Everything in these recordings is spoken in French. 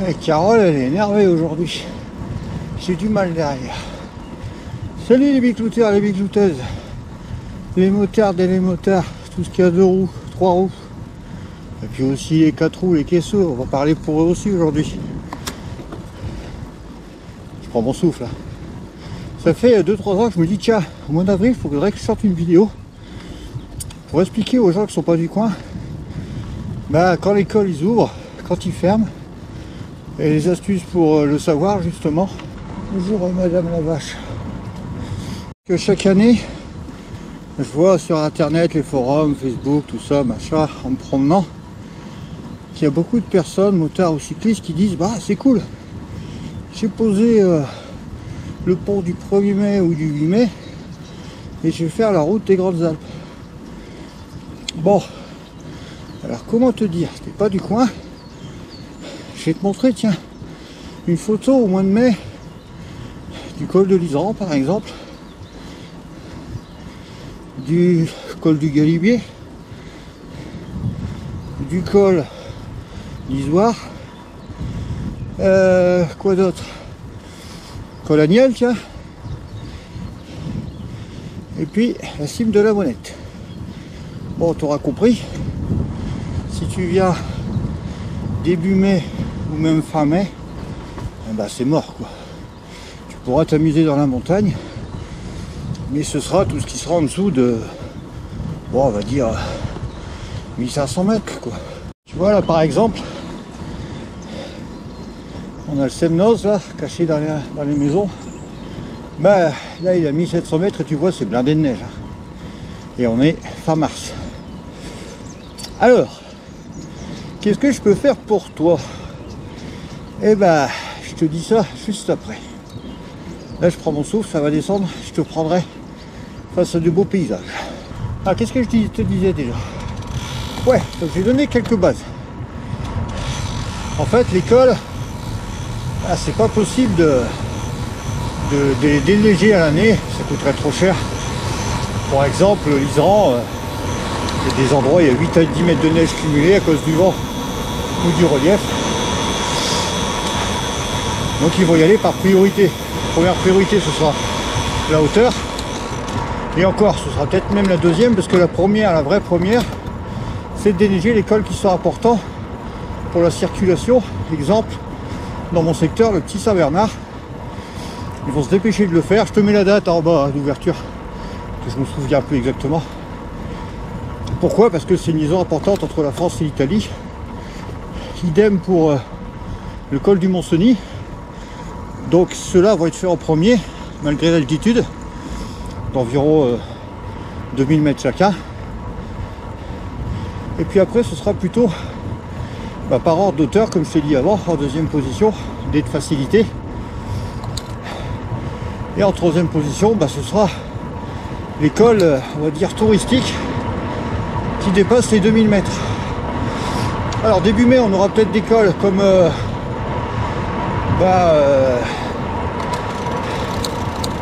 Et Carole, elle est énervée aujourd'hui. J'ai du mal derrière. Salut les biclouteurs, les biclouteuses, les motards et les motards, tout ce qui a 2 roues, 3 roues. Et puis aussi les 4 roues, les caisseux, on va parler pour eux aussi aujourd'hui. Je prends mon souffle là. Ça fait 2-3 ans que je me dis tiens, au mois d'avril, il faudrait que je sorte une vidéo pour expliquer aux gens qui ne sont pas du coin, bah, quand l'école ils ouvrent, quand ils ferment, et les astuces pour le savoir justement. Bonjour Madame la Vache. Que chaque année, je vois sur internet, les forums, Facebook, tout ça, machin, en me promenant, qu'il y a beaucoup de personnes, motards ou cyclistes, qui disent bah c'est cool, j'ai posé le pont du 1er mai ou du 8 mai et je vais faire la route des Grandes Alpes. Bon, alors comment te dire, t'es pas du coin, je vais te montrer, tiens, une photo au mois de mai du col de l'Iseran par exemple, du col du Galibier, du col d'Isoire, quoi d'autre, col Agnel, tiens, et puis la cime de la Monette. Bon, tu auras compris, si tu viens début mai ou même fin mai, eh ben c'est mort quoi. Tu pourras t'amuser dans la montagne, mais ce sera tout ce qui sera en dessous de, bon, on va dire 1500 mètres quoi. Tu vois là par exemple, on a le Semnoz là, caché dans les maisons. Ben là il a 1700 mètres et tu vois c'est blindé de neige. Et on est fin mars. Alors, qu'est-ce que je peux faire pour toi? Eh ben, je te dis ça juste après. Là je prends mon souffle, ça va descendre, je te prendrai face à de beaux paysages. Ah, qu'est-ce que je te disais déjà? Ouais, donc j'ai donné quelques bases. En fait, l'école, ah, c'est pas possible de les déneiger à l'année, ça coûterait trop cher. Par exemple, l'Iseran, il y a des endroits, il y a 8 à 10 mètres de neige cumulée à cause du vent ou du relief. Donc ils vont y aller par priorité. Première priorité, ce sera la hauteur. Et encore, ce sera peut-être même la deuxième, parce que la première, la vraie première, c'est de déneiger les cols qui sont importants pour la circulation. Exemple, dans mon secteur, le petit Saint-Bernard. Ils vont se dépêcher de le faire. Je te mets la date en bas d'ouverture, que je me souviens plus exactement. Pourquoi? Parce que c'est une liaison importante entre la France et l'Italie. Idem pour le col du Mont-Cenis. Donc ceux-là vont être faits en premier, malgré l'altitude d'environ 2000 mètres chacun. Et puis après ce sera plutôt par ordre d'auteur, comme je t'ai dit avant, en deuxième position, dès de facilité. Et en troisième position, ce sera l'école, on va dire, touristique, qui dépasse les 2000 mètres. Alors début mai, on aura peut-être des cols comme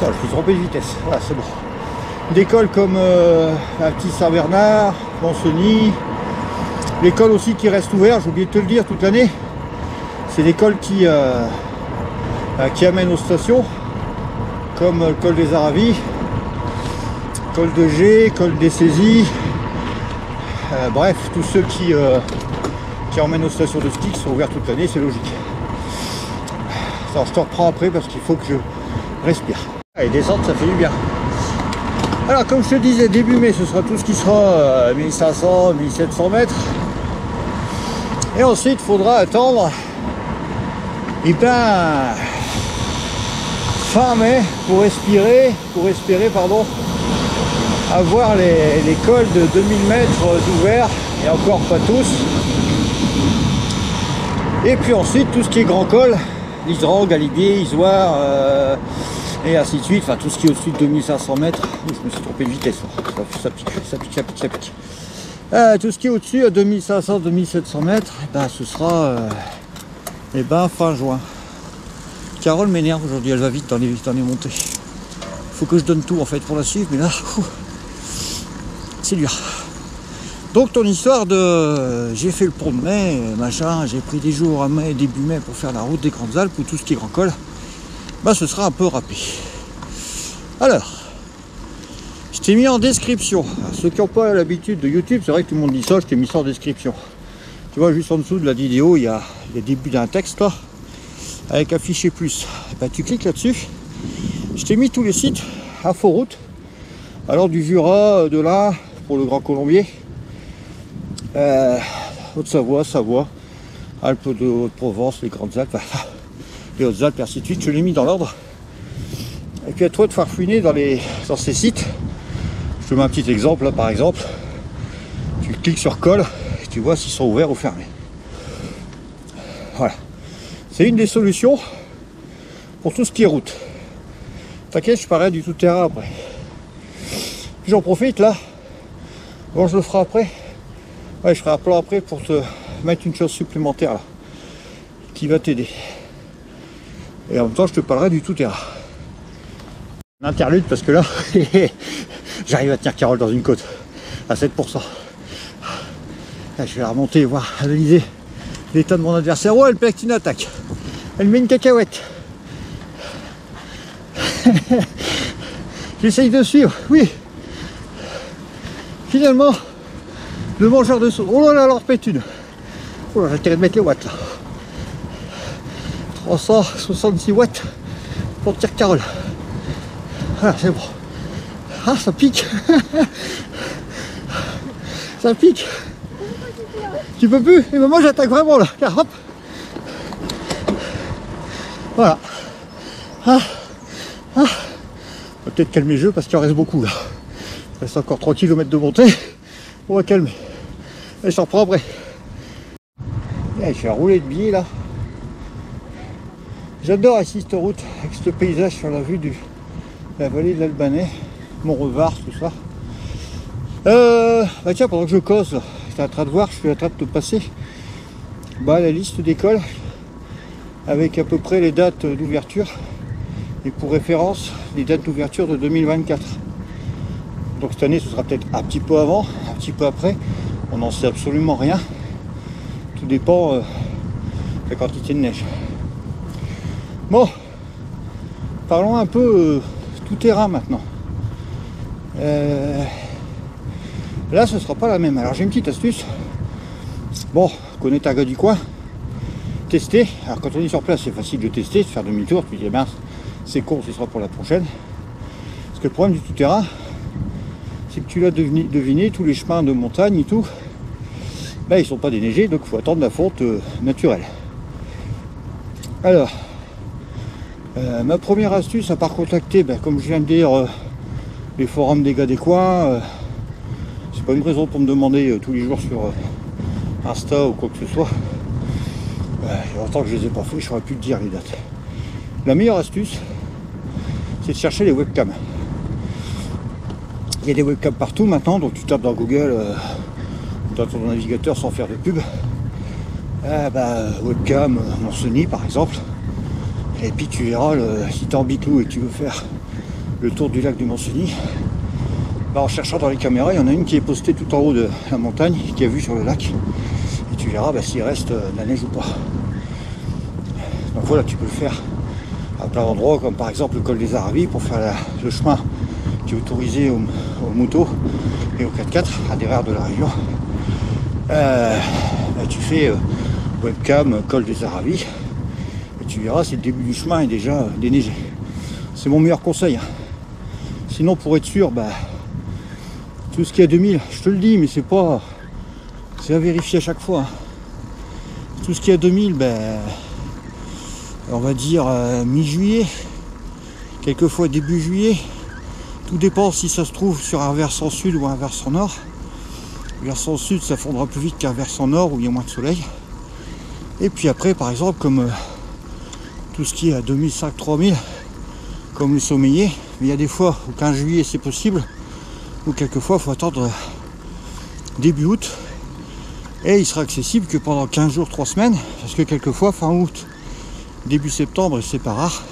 je me suis trompé de vitesse, voilà c'est bon. Des cols comme un petit Saint-Bernard, Mont-Cenis, les cols aussi qui restent ouverts, j'ai oublié de te le dire, toute l'année. C'est des cols qui amènent aux stations, comme le col des Aravis, col de G, col des Saisies, bref, tous ceux qui emmènent aux stations de ski qui sont ouverts toute l'année, c'est logique. Alors je te reprends après parce qu'il faut que je respire. Allez, descendre, ça fait du bien. Alors comme je te disais, début mai, ce sera tout ce qui sera 1500, 1700 mètres. Et ensuite, il faudra attendre fin mai pour espérer avoir les cols de 2000 mètres d'ouvert, et encore pas tous. Et puis ensuite, tout ce qui est grand col, l'Iseran, Galibier, Isoire, et ainsi de suite, enfin tout ce qui est au-dessus de 2500 mètres. Je me suis trompé de vitesse, ça pique. Tout ce qui est au-dessus à 2500-2700 mètres, ce sera fin juin. Carole m'énerve aujourd'hui, elle va vite dans les montées. Il faut que je donne tout en fait pour la suivre, mais là, c'est dur. Donc ton histoire de j'ai fait le pont de mai, machin, j'ai pris des jours à mai, début mai pour faire la route des Grandes Alpes ou tout ce qui est grand col, bah ce sera un peu râpé. Alors, je t'ai mis en description. Alors, ceux qui n'ont pas l'habitude de YouTube, c'est vrai que tout le monde dit ça, je t'ai mis ça en description. Tu vois, juste en dessous de la vidéo, il y a le début d'un texte là, avec affiché plus. Et bah, tu cliques là-dessus. Je t'ai mis tous les sites inforoute. Alors du Jura, de là, pour le Grand Colombier, Haute-Savoie, Savoie, Alpes de Haute-Provence, les Grandes Alpes, les Hautes-Alpes, et ainsi de suite. Je l'ai mis dans l'ordre. Et puis à toi de farfouiner dans ces sites. Je te mets un petit exemple là, par exemple. Tu cliques sur colle et tu vois s'ils sont ouverts ou fermés. Voilà. C'est une des solutions pour tout ce qui est route. T'inquiète, je parlerai du tout-terrain après. J'en profite là. Bon, je le ferai après. Ouais, je ferai un plan après pour te mettre une chose supplémentaire là, qui va t'aider. Et en même temps, je te parlerai du tout-terrain. Un interlude parce que là, j'arrive à tenir Carole dans une côte à 7%. Là, je vais la remonter et voir, analyser l'état de mon adversaire. Oh, elle plaque une attaque. Elle met une cacahuète. J'essaye de suivre, oui. Finalement, le mangeur de sauce. Oh là là, alors pète une. Oh là, j'ai intérêt de mettre les watts là. 366 watts pour tirer Carole. Voilà, c'est bon. Ah, ça pique. Ça pique. Tu peux plus? Et ben moi j'attaque vraiment là. Là, hop. Voilà. Ah. Ah. On va peut-être calmer le jeu parce qu'il en reste beaucoup là. Il reste encore 3 km de montée. On va calmer. Et je t'en reprends après. Et je vais rouler de biais là. J'adore ici cette route avec ce paysage sur la vue de la vallée de l'Albanais, Mont-Revard, tout ça. Bah tiens, pendant que je cause, j'étais en train de voir, je suis en train de te passer la liste d'écoles avec à peu près les dates d'ouverture et pour référence les dates d'ouverture de 2024. Donc cette année ce sera peut-être un petit peu avant, un petit peu après, on n'en sait absolument rien. Tout dépend de la quantité de neige. Bon, parlons un peu tout terrain maintenant. Là ce sera pas la même. Alors j'ai une petite astuce. Bon, connais ta gars du coin, tester. Alors quand on est sur place c'est facile de tester, de faire demi-tour, tu dis ben c'est con, ce sera pour la prochaine. Parce que le problème du tout terrain, c'est que tu l'as deviné, tous les chemins de montagne et tout, ils sont pas déneigés, donc il faut attendre la fonte naturelle. Alors, ma première astuce, à part contacter, comme je viens de dire, les forums des gars des coins, c'est pas une raison pour me demander tous les jours sur Insta ou quoi que ce soit. Il y a longtemps que je les ai pas fait, j'aurais pu te dire les dates. La meilleure astuce, c'est de chercher les webcams. Il y a des webcams partout maintenant, donc tu tapes dans Google, dans ton navigateur sans faire de pub. Webcam Montseny par exemple. Et puis tu verras, si tu es en Biclou et que tu veux faire le tour du lac du Montseny, en cherchant dans les caméras, il y en a une qui est postée tout en haut de la montagne, qui a vue sur le lac. Et tu verras s'il reste de la neige ou pas. Donc voilà, tu peux le faire à plein d'endroits, comme par exemple le col des Aravis, pour faire le chemin qui est autorisé aux motos et aux 4x4 à derrière de la région. Tu fais webcam col des Aravis et tu verras si le début du chemin est déjà déneigé. C'est mon meilleur conseil. Sinon, pour être sûr, tout ce qui est à 2000, je te le dis, mais c'est à vérifier à chaque fois. Tout ce qui est à 2000, on va dire mi-juillet, quelquefois début juillet. Tout dépend si ça se trouve sur un versant sud ou un versant nord. Le versant sud, ça fondra plus vite qu'un versant nord où il y a moins de soleil. Et puis après, par exemple, comme tout ce qui est à 2005-3000, comme le sommeiller, mais il y a des fois au 15 juillet c'est possible, ou quelquefois il faut attendre début août, et il sera accessible que pendant 15 jours, 3 semaines, parce que quelquefois fin août, début septembre, et c'est pas rare,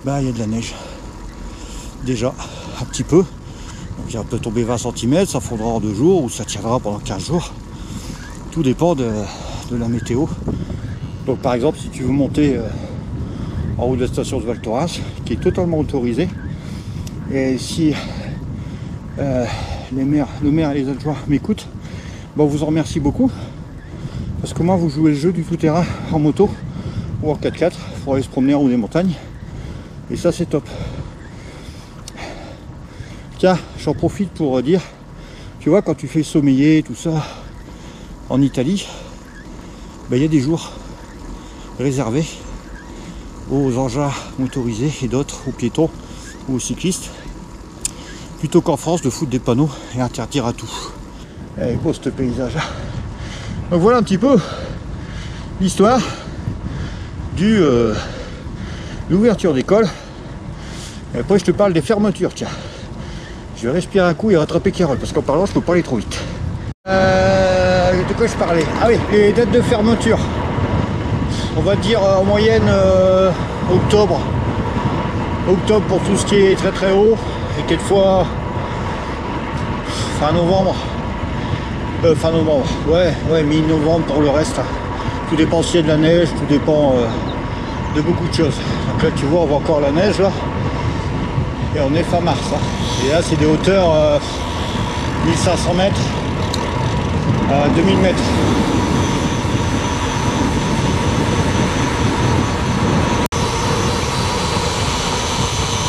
il y a de la neige. Déjà, un petit peu, Donc il peut tomber 20 cm, ça fondra en 2 jours ou ça tiendra pendant 15 jours. Tout dépend de la météo. Donc par exemple, si tu veux monter en haut de la station de Val Thorens, qui est totalement autorisée, et si le maire et les adjoints m'écoutent, bon, on vous en remercie beaucoup, parce que moi vous jouez le jeu du tout-terrain en moto ou en 4x4 pour aller se promener en haut des montagnes, et ça c'est top. Tiens, j'en profite pour dire, tu vois, quand tu fais sommeiller tout ça en Italie, ben, y a des jours réservés aux engins motorisés et d'autres aux piétons ou aux cyclistes, plutôt qu'en France de foutre des panneaux et interdire à tout. Et beau ce paysage. Donc voilà un petit peu l'histoire du l'ouverture d'école. Et après je te parle des fermetures. Tiens, je vais respirer un coup et rattraper Carole parce qu'en parlant je peux pas aller trop vite. De quoi je parlais? Ah oui, les dates de fermeture. On va dire en moyenne octobre pour tout ce qui est très très haut, et quelquefois fin novembre, ouais, mi-novembre pour le reste. Tout dépend s'il y a de la neige, tout dépend de beaucoup de choses. Donc là tu vois, on voit encore la neige là, et on est fin mars hein. Et là c'est des hauteurs 1500 mètres à 2000 mètres.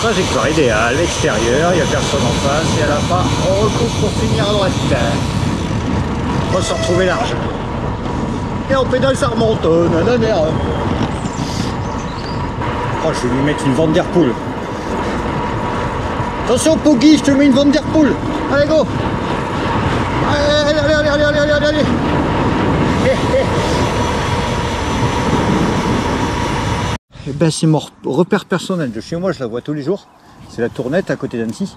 Trajectoire idéale, l'extérieur, il n'y a personne en face, et à la fin, on recoupe pour finir à droite. On va se retrouver large. Et on pédale, ça remonte. Oh, je vais lui mettre une Van Der Poel. Attention, Poggy, je te mets une Van Der Poel. Allez, go. Allez. Et ben c'est mon repère personnel de chez moi, je la vois tous les jours. C'est la Tournette à côté d'Annecy.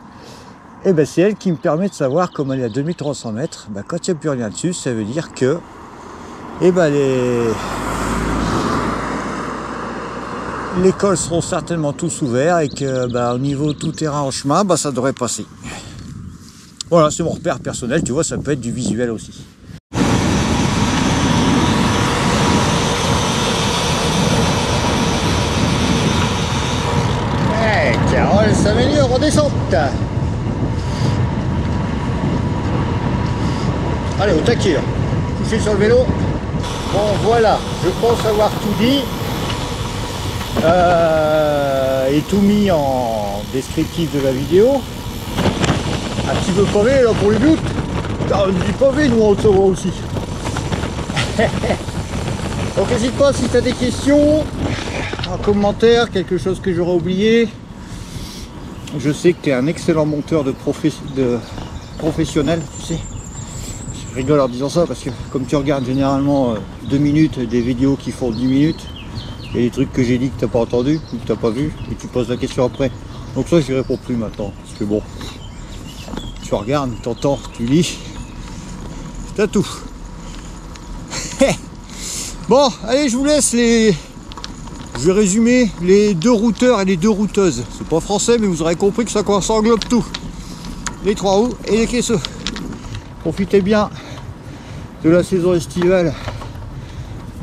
Et ben c'est elle qui me permet de savoir, comme elle est à 2300 mètres, ben quand il n'y a plus rien dessus, ça veut dire que et ben les cols seront certainement tous ouverts et que ben, au niveau tout terrain en chemin, ben, ça devrait passer. Voilà, c'est mon repère personnel, tu vois, ça peut être du visuel aussi. Carole s'améliore en descente. Allez, au taquet, couché sur le vélo. Bon, voilà, je pense avoir tout dit. Et tout mis en descriptif de la vidéo. Un petit peu pavé là pour les buts. Du pavé, nous on le saura aussi. Donc n'hésite pas si tu as des questions, un commentaire, quelque chose que j'aurais oublié. Je sais que tu es un excellent monteur de professionnel, tu sais. Je rigole en disant ça parce que comme tu regardes généralement 2 minutes des vidéos qui font 10 minutes, il y a des trucs que j'ai dit que tu n'as pas entendu ou que tu n'as pas vu et tu poses la question après. Donc ça je ne réponds plus maintenant parce que bon, tu regardes, tu entends, tu lis, t'as tout. Bon, allez, je vous laisse Je vais résumer les 2 routeurs et les 2 routeuses. C'est pas français, mais vous aurez compris que ça englobe tout. Les 3 roues et les caisseux. Profitez bien de la saison estivale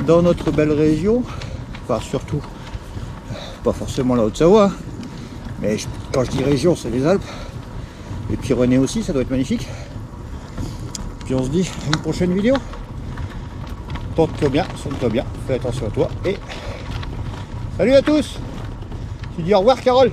dans notre belle région. Enfin, surtout, pas forcément la Haute-Savoie, mais quand je dis région, c'est les Alpes. Les Pyrénées aussi, ça doit être magnifique. Puis on se dit à une prochaine vidéo. Porte-toi bien, sonne-toi bien, fais attention à toi et salut à tous. Tu dis au revoir Carole.